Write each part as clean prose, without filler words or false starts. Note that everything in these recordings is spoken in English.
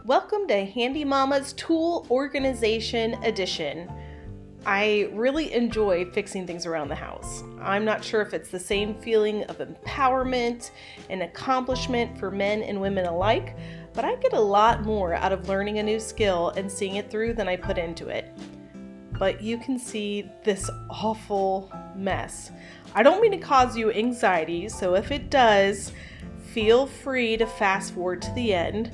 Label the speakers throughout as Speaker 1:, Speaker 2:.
Speaker 1: Welcome to Handy Mama's Tool Organization Edition. I really enjoy fixing things around the house. I'm not sure if it's the same feeling of empowerment and accomplishment for men and women alike, but I get a lot more out of learning a new skill and seeing it through than I put into it. But you can see this awful mess. I don't mean to cause you anxiety, so if it does, feel free to fast forward to the end.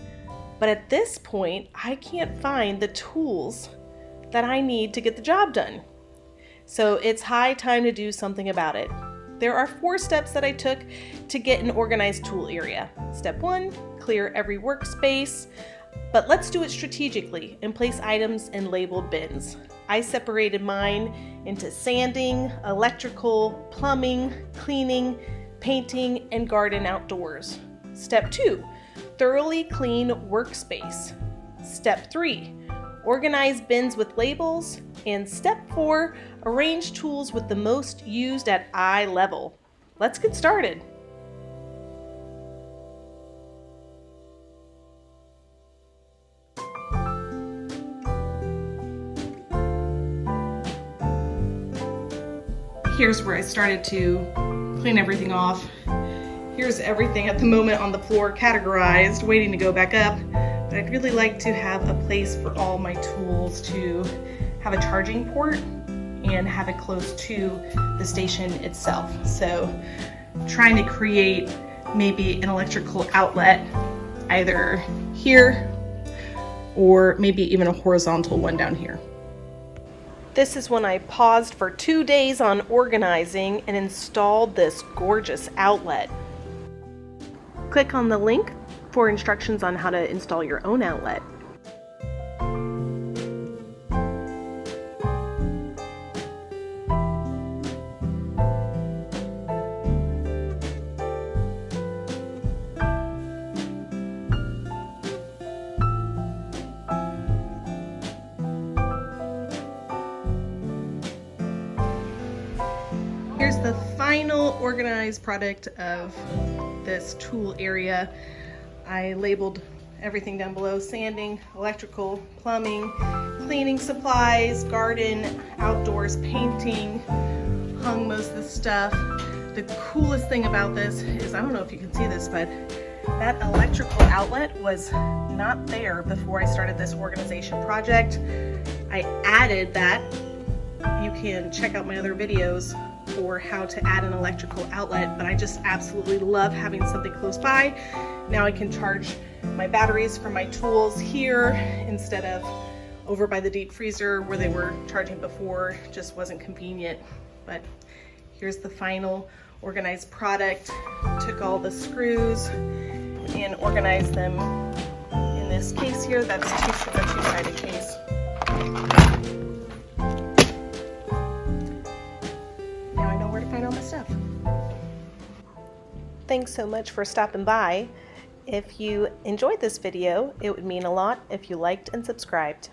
Speaker 1: But at this point, I can't find the tools that I need to get the job done. So it's high time to do something about it. There are 4 steps that I took to get an organized tool area. Step 1, clear every workspace, but let's do it strategically and place items in labeled bins. I separated mine into sanding, electrical, plumbing, cleaning, painting, and garden outdoors. Step 2, thoroughly clean workspace. Step 3, organize bins with labels. And step 4, arrange tools with the most used at eye level. Let's get started. Here's where I started to clean everything off. Here's everything at the moment on the floor categorized, waiting to go back up. But I'd really like to have a place for all my tools to have a charging port and have it close to the station itself. So trying to create maybe an electrical outlet either here or maybe even a horizontal one down here. This is when I paused for 2 days on organizing and installed this gorgeous outlet. Click on the link for instructions on how to install your own outlet. Here's the final organized product of this tool area. I labeled everything down below: sanding, electrical, plumbing, cleaning supplies, garden, outdoors, painting, hung most of the stuff. The coolest thing about this is, I don't know if you can see this, but that electrical outlet was not there before I started this organization project. I added that. You can check out my other videos for how to add an electrical outlet, but I just absolutely love having something close by. Now I can charge my batteries for my tools here instead of over by the deep freezer where they were charging before. Just wasn't convenient. But here's the final organized product. Took all the screws and organized them in this case here. That's a two-sided case. Find all my stuff. Thanks so much for stopping by. If you enjoyed this video, it would mean a lot if you liked and subscribed.